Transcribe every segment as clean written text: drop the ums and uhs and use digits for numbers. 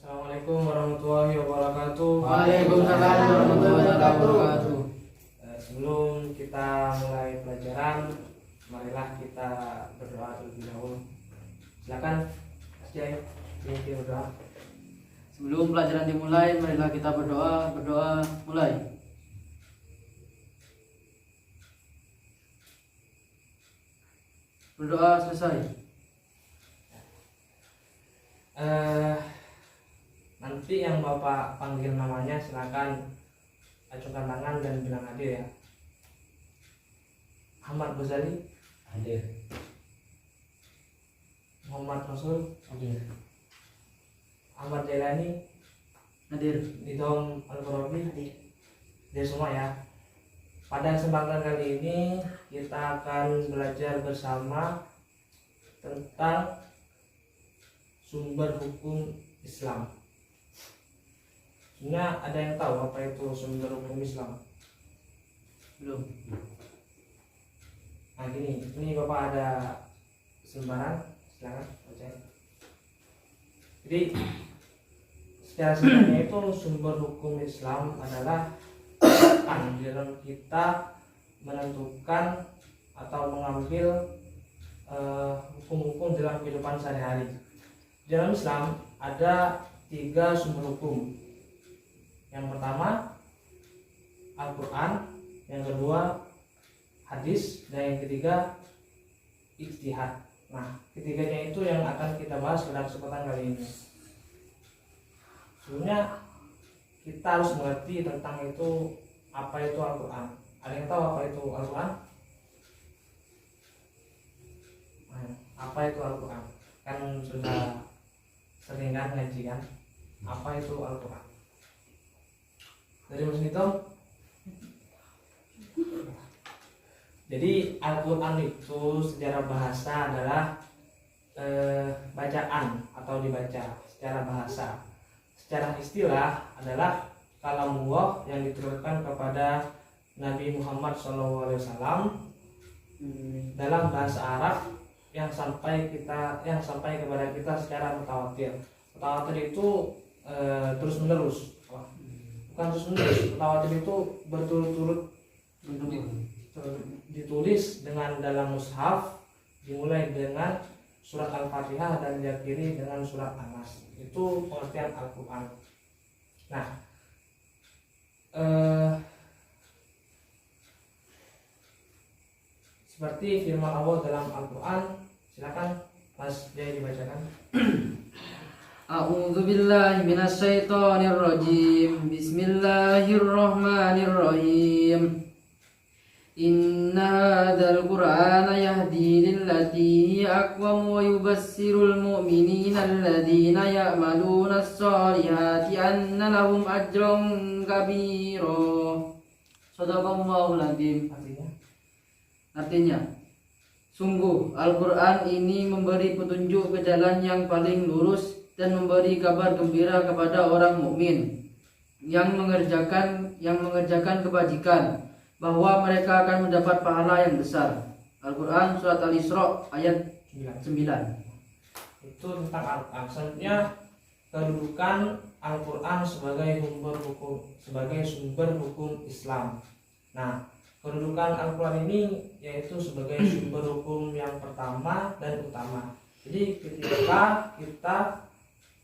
Assalamualaikum warahmatullahi wabarakatuh. Waalaikumsalam warahmatullahi wabarakatuh. Sebelum kita mulai pelajaran, marilah kita berdoa terlebih dahulu. Silakan, Mas Jai, kita berdoa. Sebelum pelajaran dimulai, marilah kita berdoa. Berdoa mulai. Berdoa selesai. Nanti yang Bapak panggil namanya silakan acungkan tangan dan bilang hadir ya. Ahmad Ghazali Hadir. Muhammad Rasul Hadir. Ahmad Jailani Hadir. Nidom Al-Qurabi hadir semua ya. Pada kesempatan kali ini kita akan belajar bersama tentang sumber hukum Islam. Sebenarnya ada yang tahu apa itu sumber hukum Islam? Belum. Nah gini, ini Bapak ada selembaran, silakan baca. Jadi secara singkatnya itu sumber hukum Islam adalah di dalam kita menentukan atau mengambil hukum-hukum dalam kehidupan sehari-hari. Di dalam Islam ada 3 sumber hukum. Yang pertama Al-Quran, yang kedua hadis, dan yang ketiga ijtihad. Nah, ketiganya itu yang akan kita bahas pada kesempatan kali ini. Sebenarnya kita harus mengerti tentang itu, apa itu Al-Quran. Ada yang tahu apa itu Al-Quran? Nah, apa itu Al-Quran? Kan sudah sering kan ngaji kan? Apa itu Al-Quran? Dari Mas Nito? Jadi Al-Quran itu secara bahasa adalah bacaan atau dibaca secara bahasa. Secara istilah adalah kalamullah yang diturunkan kepada Nabi Muhammad SAW dalam bahasa Arab yang sampai kepada kita secara mutawatir. Mutawatir itu terus menerus, bukan terus menerus. Mutawatir itu berturut-turut ditulis dengan dalam mushaf, dimulai dengan surat Al-Fatihah dan diakhiri dengan surat An-Nas. Itu pengertian Al-Quran. Nah, seperti firman Allah dalam Al-Quran, silakan Mas Jai dibacakan. A'udzu billahi minasy syaithanir rajim. Bismillahirrahmanirrahim. Inna hadzal qur'ana yahdi lillati hiya aqwam wa yubassirul mu'minina alladhina ya'maluna as-solihati anna lahum ajran kabira. Shadaqallahul adzim. Artinya, sungguh Al-Quran ini memberi petunjuk ke jalan yang paling lurus dan memberi kabar gembira kepada orang mukmin yang mengerjakan kebajikan, bahwa mereka akan mendapat pahala yang besar. Al-Quran surat Al-Isra ayat 9. Itu tentang Al-Quran. Selanjutnya kedudukan Al-Quran sebagai sumber hukum Islam. Nah, kedudukan Al-Quran ini yaitu sebagai sumber hukum yang pertama dan utama. Jadi ketika kita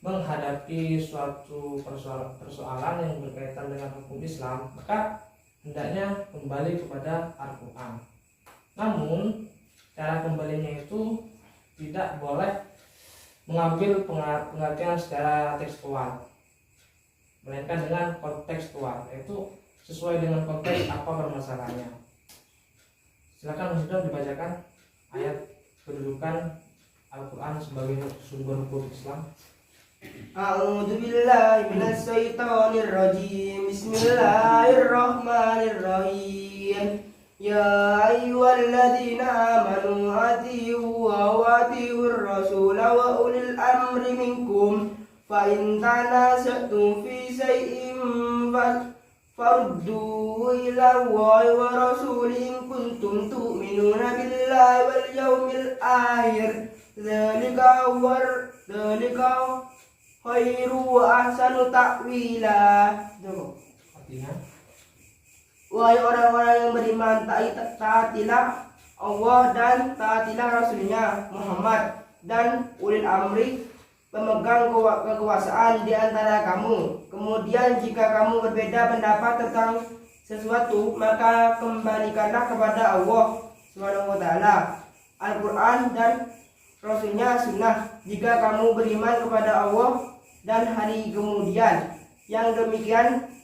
menghadapi suatu persoalan yang berkaitan dengan hukum Islam, maka hendaknya kembali kepada Al-Quran. Namun cara kembalinya itu tidak boleh mengambil pengertian secara tekstual, melainkan dengan kontekstual, yaitu sesuai dengan konteks apa permasalahannya. Silakan Mas Yuda dibacakan ayat kedudukan Al-Quran sebagai sumber hukum Islam. A'udzu billahi minasy syaithanir rajim. Bismillahirrahmanirrahim. Ya ayyuhalladzina amanu atii'u wa atii'ur rasul wa ulil amri minkum fa in tanaza'tum fi shay'in farudduhu ila Allahi wa rasulihi in kuntum tu'minuna billahi wal yawmil akhir. Dzalika khairu wa ahsanu ta'wila. Tuh. Artinya, Wahai orang-orang yang beriman, taatilah Allah dan taatilah Rasulnya Muhammad dan ulil amri, pemegang kekuasaan di antara kamu. Kemudian jika kamu berbeda pendapat tentang sesuatu, maka kembalikanlah kepada Allah Subhanahu wa taala, Al-Quran dan Rasulnya Sunnah. Jika kamu beriman kepada Allah dan hari kemudian, yang demikian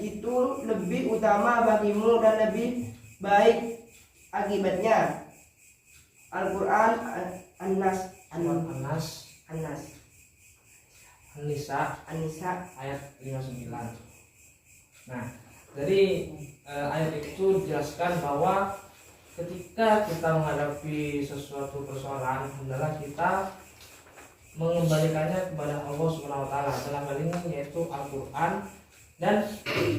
itu lebih utama bagimu dan lebih baik akibatnya. Al-Quran An-Nas An-Nisa ayat 59. Nah, dari ayat itu dijelaskan bahwa ketika kita menghadapi sesuatu persoalan, hendaklah kita mengembalikannya kepada Allah Subhanahu wa taala. Dalam hal ini yaitu Al-Qur'an dan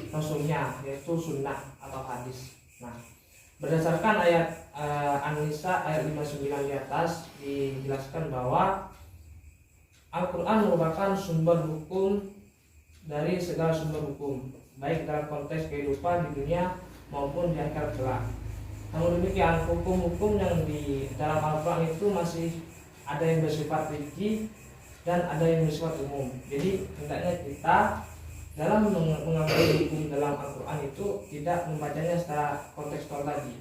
Rasulnya, yaitu sunnah atau hadis. Nah, berdasarkan ayat An-Nisa ayat 59 di atas dijelaskan bahwa Al-Quran merupakan sumber hukum dari segala sumber hukum, baik dalam konteks kehidupan di dunia maupun di akhirat kelak. Namun demikian, hukum-hukum yang di dalam Al-Quran itu masih ada yang bersifat rinci dan ada yang bersifat umum. Jadi hendaknya kita dalam mengambil hukum dalam Al-Quran itu tidak membacanya secara kontekstual tadi,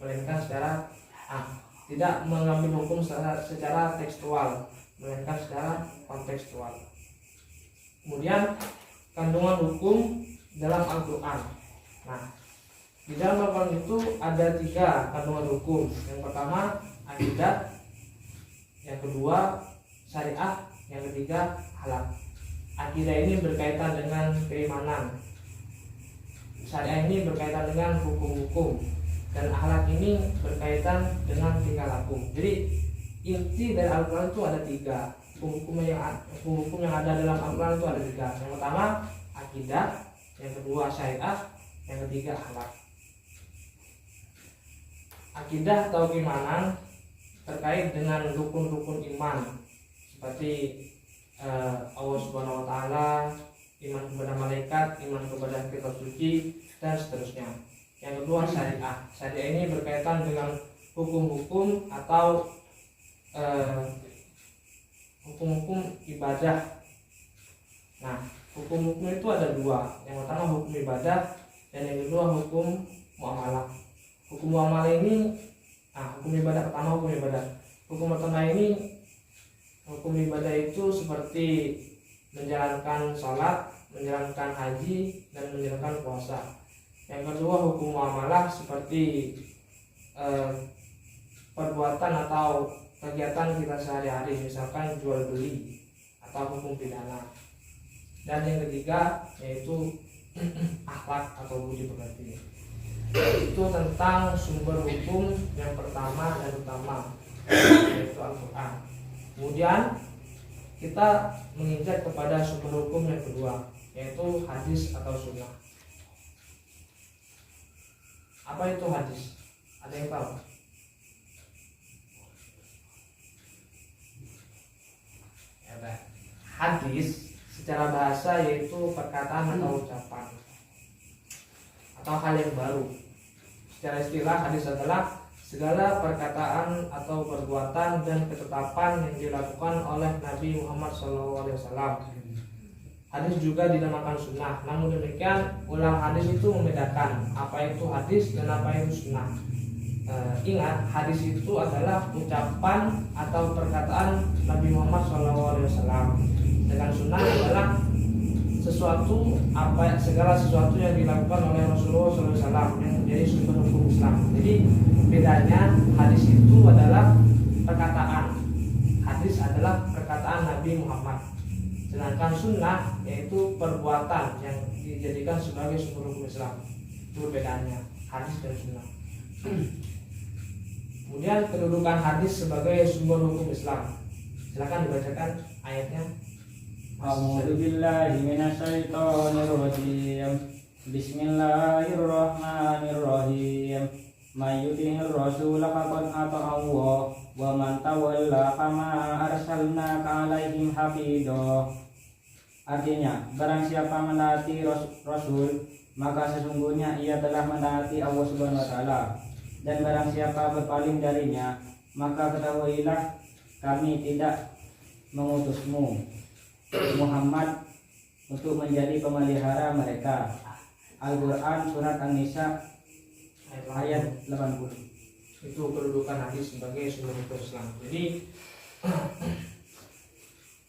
melainkan secara tidak mengambil hukum secara tekstual, melainkan secara kontekstual. Kemudian kandungan hukum dalam Al-Quran. Nah, di dalam Al-Quran itu ada 3 kandungan hukum. Yang pertama akidah, yang kedua syariah, yang ketiga akhlak. Akidah ini berkaitan dengan keimanan, syariah ini berkaitan dengan hukum-hukum, dan akhlak ini berkaitan dengan tingkah laku. Jadi inti dari Al-Quran itu ada 3. Hukum-hukum yang ada dalam Al-Quran itu ada 3. Yang pertama akidah, yang kedua syariah, yang ketiga akhlak. Akidah atau keimanan terkait dengan rukun-rukun iman seperti Allah Subhanahu wa taala, iman kepada malaikat, iman kepada kitab suci, dan seterusnya. Yang kedua syariah. Syariah ini berkaitan dengan hukum-hukum atau hukum-hukum ibadah. Nah, hukum-hukum itu ada 2. Yang pertama hukum ibadah dan yang kedua hukum muamalah. Hukum muamalah ini, hukum ibadah pertama hukum ibadah. Hukum pertama ini, hukum ibadah itu seperti menjalankan sholat, menjalankan haji, dan menjalankan puasa. Yang kedua hukum muamalah seperti perbuatan atau kegiatan kita sehari-hari, misalkan jual beli atau hukum pidana. Dan yang ketiga yaitu akhlak atau budi pekerti. Itu tentang sumber hukum yang pertama dan utama, yaitu Al-Quran. Kemudian kita menginjak kepada sumber hukum yang kedua, yaitu hadis atau sunnah. Apa itu hadis? Ada yang tahu? Hadis secara bahasa yaitu perkataan atau ucapan atau hal yang baru. Secara istilah hadis adalah segala perkataan atau perbuatan dan ketetapan yang dilakukan oleh Nabi Muhammad SAW. Hadis juga dinamakan sunnah. Namun demikian, ulama hadis itu membedakan apa itu hadis dan apa itu sunnah. Ingat, hadis itu adalah ucapan atau perkataan Nabi Muhammad SAW. Sedangkan sunnah adalah segala sesuatu yang dilakukan oleh Rasulullah SAW yang menjadi sumber hukum Islam. Jadi bedanya, hadis itu adalah perkataan. Hadis adalah perkataan Nabi Muhammad. Sedangkan sunnah yaitu perbuatan yang dijadikan sebagai sumber hukum Islam. Itu bedanya hadis dan sunnah. Kemudian kedudukan hadis sebagai sumber hukum Islam. Silakan dibacakan ayatnya. A'udzu billahi minasyaitonir rajim. Bismillahirrahmanirrahim. May yuti'ir rasul faqad ata'a Allah wa man tawalla fama arsalnaka alaihim hafidho. Artinya, barang siapa menaati Rasul, maka sesungguhnya ia telah menaati Allah Subhanahu wa taala. Dan barang siapa berpaling darinya, maka ketahuilah kami tidak mengutusmu Muhammad untuk menjadi pemelihara mereka. Al-Quran Surat An-Nisa ayat 80. Itu kedudukan hadis sebagai sumber hukum Islam. Jadi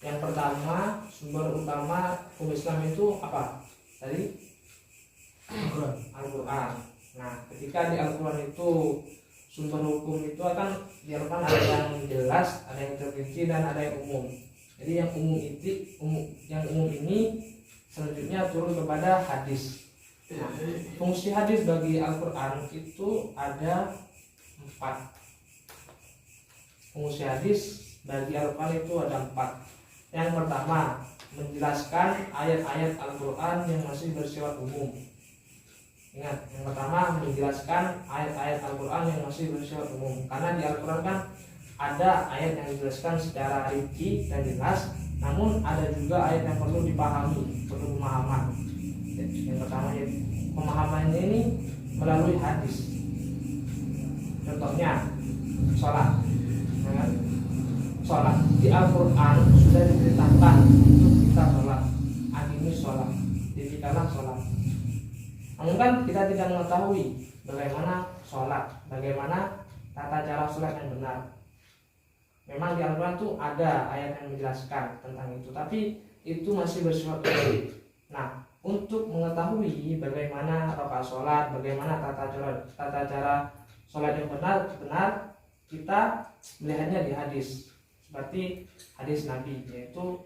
yang pertama, sumber utama hukum Islam itu apa? Tadi Al-Quran. Nah, ketika di Al-Quran itu sumber hukum itu akan diartikan ada yang jelas, ada yang terperinci, dan ada yang umum. Jadi yang umum ini selanjutnya turun kepada hadis. Nah, fungsi hadis bagi Al-Quran itu ada 4. Fungsi hadis bagi Al-Quran itu ada 4. Yang pertama, menjelaskan ayat-ayat Al-Quran yang masih bersifat umum. Ingat, yang pertama menjelaskan ayat-ayat Al-Quran yang masih bersifat umum. Karena di Al-Quran kan ada ayat yang dijelaskan secara rinci dan jelas, namun ada juga ayat yang perlu dipahami, perlu pemahaman. Yang pertama yaitu pemahamannya ini melalui hadis. Contohnya sholat. Sholat di Al-Quran sudah diperintahkan untuk kita sholat. Aqimi sholat, didirikanlah sholat. Namun kan kita tidak mengetahui bagaimana sholat, bagaimana tata cara sholat yang benar. Memang di Al-Quran itu ada ayat yang menjelaskan tentang itu, tapi itu masih bersifat umum. Nah, untuk mengetahui bagaimana rakaat sholat, bagaimana tata cara sholat yang benar, kita melihatnya di hadis. Seperti hadis Nabi, yaitu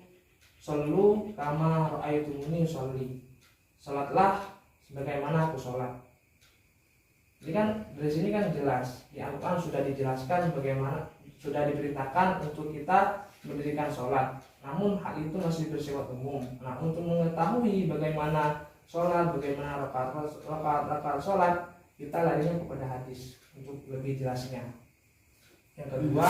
shollu kama ra'aitumuni sholli. Sholatlah sebagaimana aku sholat. Jadi kan dari sini kan jelas di Al-Quran sudah dijelaskan bagaimana, sudah diberitakan untuk kita mendirikan sholat. Namun hal itu masih bersifat umum. Nah, untuk mengetahui bagaimana sholat, bagaimana rakaat sholat, kita larinya kepada hadis untuk lebih jelasnya. Yang kedua,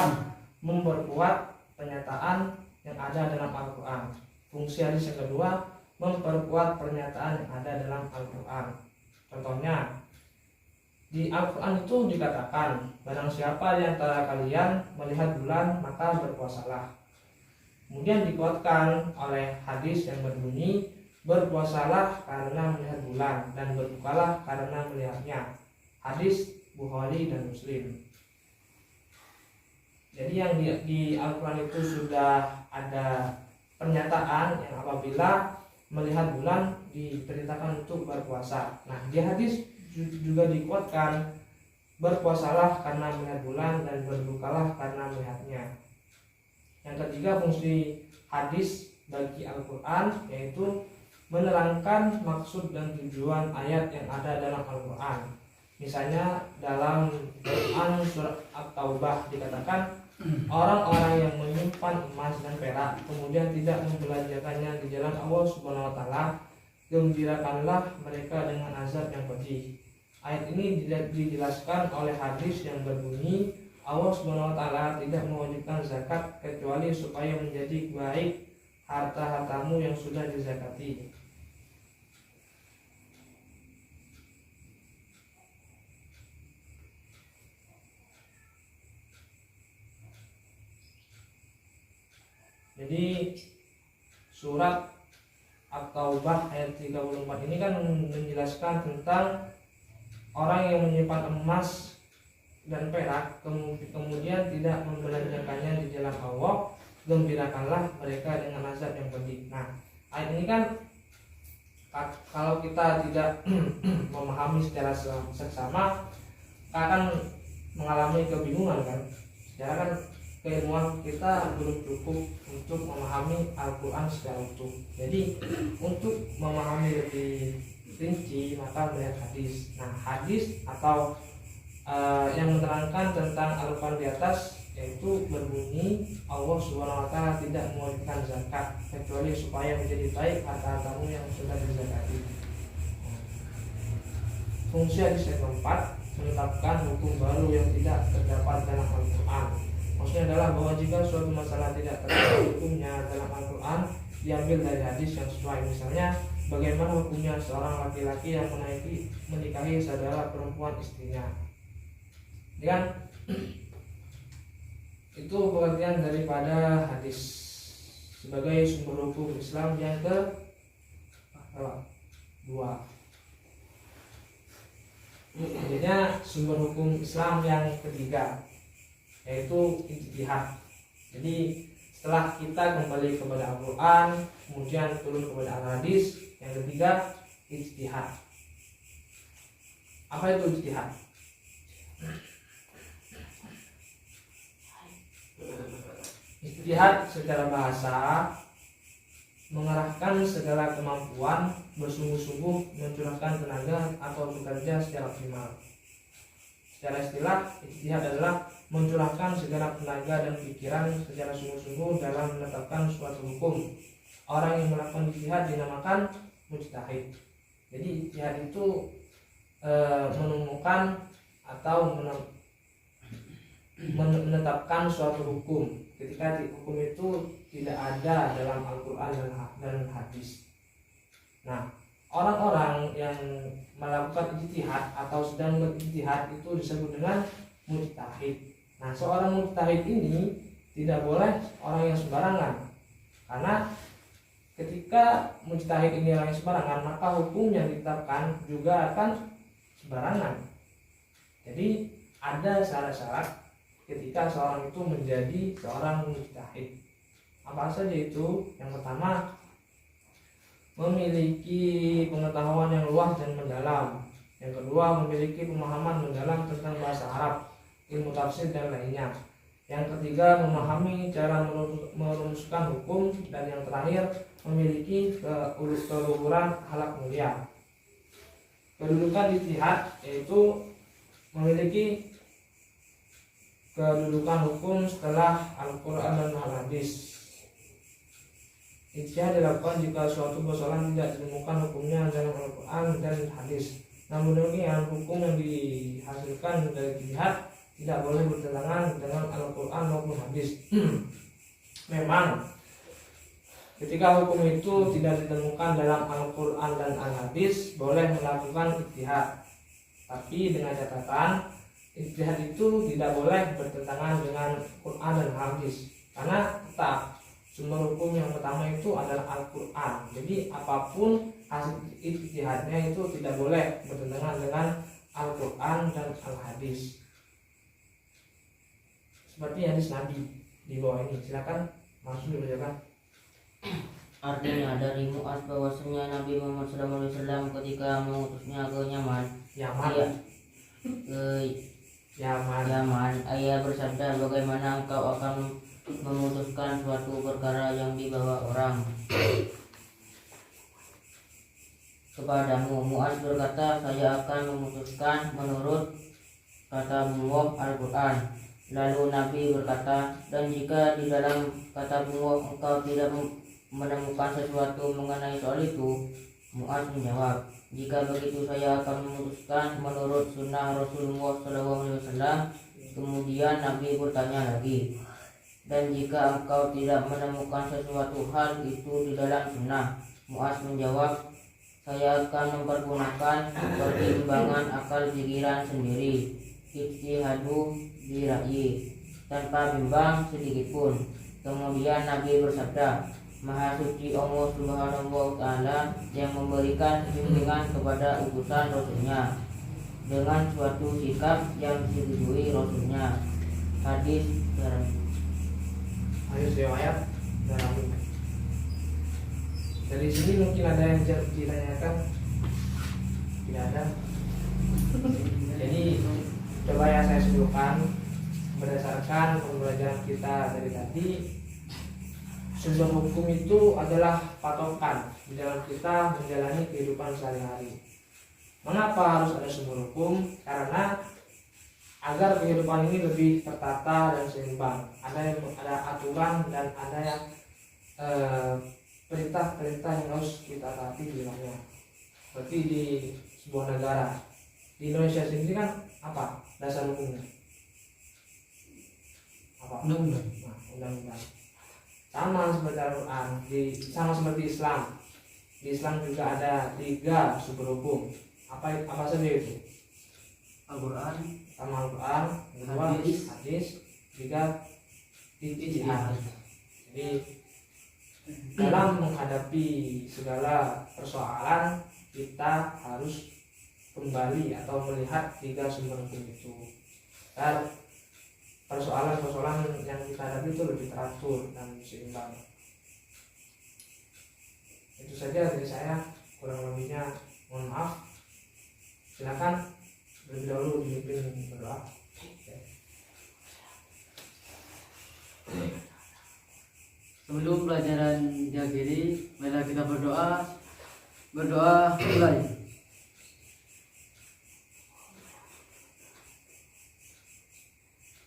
memperkuat pernyataan yang ada dalam Al-Quran. Fungsi hadis yang kedua, memperkuat pernyataan yang ada dalam Al-Quran. Contohnya, di Al-Quran itu dikatakan, barang siapa di antara kalian melihat bulan, maka berpuasalah. Kemudian dikuatkan oleh hadis yang berbunyi, berpuasalah karena melihat bulan, dan berbukalah karena melihatnya. Hadis Bukhari dan Muslim. Jadi yang di Al-Quran itu sudah ada pernyataan yang apabila melihat bulan diperintahkan untuk berpuasa. Nah, di hadis juga dikuatkan, berpuasalah karena melihat bulan dan berbukalah karena melihatnya. Yang ketiga, fungsi hadis bagi Al-Quran yaitu menerangkan maksud dan tujuan ayat yang ada dalam Al-Quran. Misalnya dalam Quran surat At-Taubah dikatakan, orang-orang yang menyimpan emas dan perak kemudian tidak membelanjakannya di jalan Allah Subhanahu wa taala, gembirakanlah mereka dengan azab yang pedih. Ayat ini dijelaskan oleh hadis yang berbunyi, Allah Subhanahu wa taala tidak mewajibkan zakat kecuali supaya menjadi baik harta-hartamu yang sudah dizakati. Jadi surat At-Taubah ayat 34 ini kan menjelaskan tentang orang yang menyimpan emas dan perak kemudian tidak membelanjakannya di jalan Allah, gembirakanlah mereka dengan azab yang pedih. Nah, ayat ini kan kalau kita tidak memahami secara seksama akan mengalami kebingungan kan. Secara kan keilmuan kita belum cukup untuk memahami Al-Quran secara utuh. Jadi untuk memahami lebih rinci maka melihat hadis. Nah, hadis atau yang menerangkan tentang Al-Quran di atas yaitu berbunyi, Allah Subhanahu wa taala tidak mewajibkan zakat kecuali supaya menjadi baik harta-hartamu yang sudah dizakati. Fungsi hadis yang keempat, menetapkan hukum baru yang tidak terdapat dalam Al-Quran. Maksudnya adalah bahwa jika suatu masalah tidak terdapat hukumnya dalam Al-Quran, diambil dari hadis yang sesuai. Misalnya, bagaimana hukumnya seorang laki-laki yang menikahi saudara perempuan istrinya. Dan itu pengertian daripada hadis sebagai sumber hukum Islam yang kedua. Selanjutnya sumber hukum Islam yang ketiga, yaitu ijtihad. Jadi setelah kita kembali kepada Al-Quran, kemudian turun kepada Al-Hadis, yang ketiga ijtihad. Apa itu ijtihad? Ijtihad secara bahasa mengerahkan segala kemampuan, bersungguh-sungguh mencurahkan tenaga atau bekerja secara optimal. Secara istilah, ijtihad adalah mencurahkan segala tenaga dan pikiran secara sungguh-sungguh dalam menetapkan suatu hukum. Orang yang melakukan ijtihad dinamakan mujtahid. Jadi ijtihad itu menemukan atau menetapkan suatu hukum ketika hukum itu tidak ada dalam Al-Quran dan hadis. Nah, orang-orang yang melakukan ijtihad atau sedang berijtihad itu disebut dengan mujtahid. Nah, seorang mujtahid ini tidak boleh orang yang sembarangan, karena ketika mujtahid ini orang yang sembarangan, maka hukum yang ditetapkan juga akan sembarangan. Jadi ada syarat-syarat ketika seorang itu menjadi seorang mujtahid. Apa saja itu? Yang pertama, memiliki pengetahuan yang luas dan mendalam. Yang kedua, memiliki pemahaman mendalam tentang bahasa Arab, ilmu tafsir dan lainnya. Yang ketiga, memahami cara merumuskan hukum. Dan yang terakhir, memiliki keluhuran akhlak mulia. Kedudukan ijtihad yaitu memiliki kedudukan hukum setelah Al-Quran dan Al-Hadis. Ijtihad dilakukan jika suatu persoalan tidak ditemukan hukumnya dalam Al-Quran dan Hadis. Namun demikian, hukum yang dihasilkan dari ijtihad tidak boleh bertentangan dengan Al-Quran maupun Hadis. Memang ketika hukum itu tidak ditemukan dalam Al-Quran dan Al-Hadis, boleh melakukan ijtihad, tapi dengan catatan ijtihad itu tidak boleh bertentangan dengan Quran dan Hadis, karena tetap sumber hukum yang pertama itu adalah Al-Quran. Jadi apapun hasil ijtihadnya itu tidak boleh bertentangan dengan Al-Quran dan Al-Hadis. Seperti hadis Nabi di bawah ini, silakan langsung dibacakan. Artinya dari Mu'adz bahwasanya Nabi Muhammad SAW ketika mengutusnya ke Yaman, ayah bersabda, bagaimana engkau akan memutuskan suatu perkara yang dibawa orang kepadamu? Mu'adz berkata, saya akan memutuskan menurut kata Allah Al-Quran. Lalu Nabi berkata, dan jika di dalam kata Allah engkau tidak menemukan sesuatu mengenai soal itu? Mu'adz menjawab, jika begitu saya akan memutuskan menurut sunnah Rasulullah SAW. Kemudian Nabi bertanya lagi, dan jika engkau tidak menemukan sesuatu hal itu di dalam sunnah? Mu'adz menjawab, saya akan mempergunakan pertimbangan akal pikiran sendiri, ijtihadu bira'yi, tanpa bimbang sedikit pun. Kemudian Nabi bersabda, Maha suci Allah Subhanahu wa Ta'ala yang memberikan bimbingan kepada utusan Rasulnya dengan suatu sikap yang disetujui Rasulnya. Hadis riwayat Darimi. Dari sini mungkin ada yang ditanyakan? Tidak ada. Jadi coba ya saya sebutkan berdasarkan pembelajaran kita dari tadi. Sumber hukum itu adalah patokan di dalam kita menjalani kehidupan sehari-hari. Mengapa harus ada sumber hukum? Karena agar kehidupan ini lebih tertata dan seimbang. Ada aturan dan ada yang perintah-perintah yang harus kita taati di dalamnya. Seperti di sebuah negara. Di Indonesia sendiri kan apa dasar hukumnya? apa? Undang-undang. Nah, undang-undang. Sama seperti Al-Quran, sama seperti Islam. Di Islam juga ada 3 sumber hukum. Apa saja itu? Al-Quran, Pertama Al-Quran, kedua Hadis. hadis, 3 ijtihad. Jadi dalam menghadapi segala persoalan kita harus kembali atau melihat 3 sumber hukum itu. Dan persoalan-persoalan yang kita hadapi itu lebih teratur dan seimbang. Itu saja dari saya, kurang lebihnya mohon maaf. Silakan lebih dahulu dipimpin berdoa. sebelum pelajaran diakhiri, marilah kita berdoa. Berdoa mulai.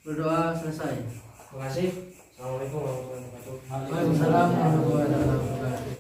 Berdoa selesai. Terima kasih. Assalamualaikum warahmatullahi wabarakatuh. Waalaikumsalam warahmatullahi